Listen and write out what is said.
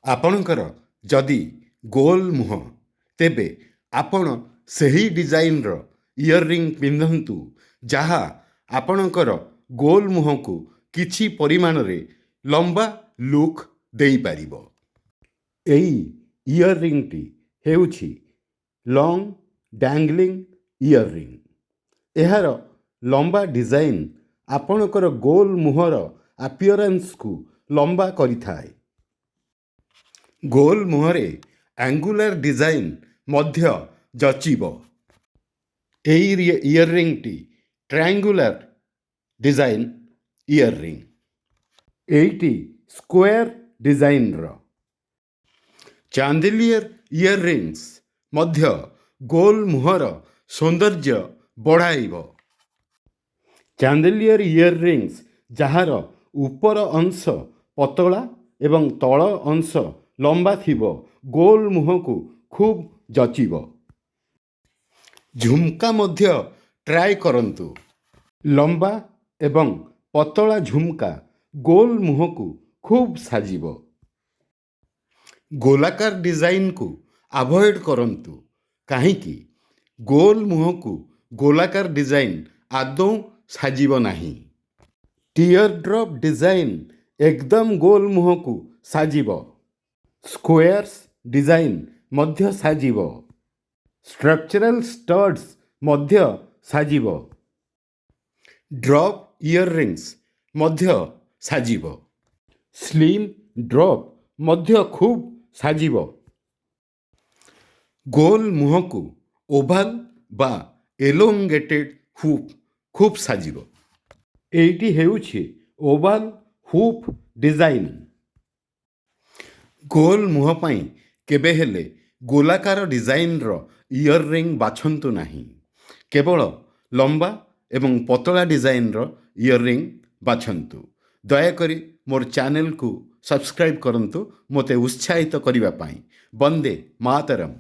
ଆପଣଙ୍କର ଯଦି ଗୋଲ ମୁହଁ ତେବେ ଆପଣ ସେହି ଡିଜାଇନର ଇୟରିଂ ପିନ୍ଧନ୍ତୁ ଯାହା ଆପଣଙ୍କର ଗୋଲ ମୁହଁକୁ କିଛି ପରିମାଣରେ ଲମ୍ବା ଲୁକ୍ ଦେଇପାରିବ। ଏହି ଇୟରିଂଟି ହେଉଛି ଲଙ୍ଗ୍ ଡ୍ୟାଙ୍ଗଲିଂ ଇୟରିଂ। ଏହାର ଲମ୍ବା ଡିଜାଇନ ଆପଣଙ୍କର ଗୋଲ ମୁହଁର ଆପିୟରାନ୍ସକୁ ଲମ୍ବା କରିଥାଏ। ଗୋଲ ମୁହଁରେ ଆଙ୍ଗୁଲାର ଡିଜାଇନ ମଧ୍ୟ ଜଚିବ। ଏହି ଇୟରିଂଟି ଟ୍ରାଆଙ୍ଗୁଲାର ଡିଜାଇନ ଇୟରିଂ। ଏଇଟି ସ୍କୋୟାର ଡିଜାଇନର। ଚାନ୍ଦେଲିୟର ଇୟରିଂସ୍ ମଧ୍ୟ ଗୋଲ ମୁହଁର ସୌନ୍ଦର୍ଯ୍ୟ ବଢ଼ାଇବ। ଚାନ୍ଦେଲିୟର ଇୟରିଂସ୍ ଯାହାର ଉପର ଅଂଶ ପତଳା ଏବଂ ତଳ ଅଂଶ ଲମ୍ବା ଥିବ ଗୋଲ ମୁହଁକୁ ଖୁବ୍ ଜଚିବ। ଝୁମକା ମଧ୍ୟ ଟ୍ରାଏ କରନ୍ତୁ। ଲମ୍ବା ଏବଂ ପତଳା ଝୁମକା ଗୋଲ ମୁହଁକୁ ଖୁବ୍ ସାଜିବ। ଗୋଲାକାର ଡିଜାଇନକୁ ଆଭଏଡ଼ କରନ୍ତୁ କାହିଁକି ଗୋଲ ମୁହଁକୁ ଗୋଲାକାର ଡିଜାଇନ ଆଦୌ ସାଜିବ ନାହିଁ। ଟିୟର ଡ୍ରପ୍ ଡିଜାଇନ ଏକଦମ ଗୋଲ ମୁହଁକୁ ସାଜିବ। ସ୍କୋୟାର୍ସ ଡିଜାଇନ ମଧ୍ୟ ସାଜିବ। ଷ୍ଟ୍ରକ୍ଚରାଲ ଷ୍ଟଡ୍ସ ମଧ୍ୟ ସାଜିବ। ଡ୍ରପ୍ ଇୟରିଂସ୍ ମଧ୍ୟ ସାଜିବ। ସ୍ଲିମ୍ ଡ୍ରପ୍ ମଧ୍ୟ ଖୁବ୍ ସାଜିବ। ଗୋଲ ମୁହଁକୁ ଓଭାଲ ବା ଏଲୋଙ୍ଗେଟେଡ୍ ହୁପ୍ ଖୁବ୍ ସାଜିବ। ଏଇଟି ହେଉଛି ଓଭାଲ ହୁପ୍ ଡିଜାଇନ। ଗୋଲ ମୁହଁ ପାଇଁ କେବେ ହେଲେ ଗୋଲାକାର ଡିଜାଇନର ଇୟରିଂ ବାଛନ୍ତୁ ନାହିଁ। କେବଳ ଲମ୍ବା ଏବଂ ପତଳା ଡିଜାଇନର ଇୟରିଂ ବାଛନ୍ତୁ। ଦୟାକରି ମୋର ଚ୍ୟାନେଲକୁ ସବସ୍କ୍ରାଇବ୍ କରନ୍ତୁ ମୋତେ ଉତ୍ସାହିତ କରିବା ପାଇଁ। ବନ୍ଦେ ମାତରମ୍।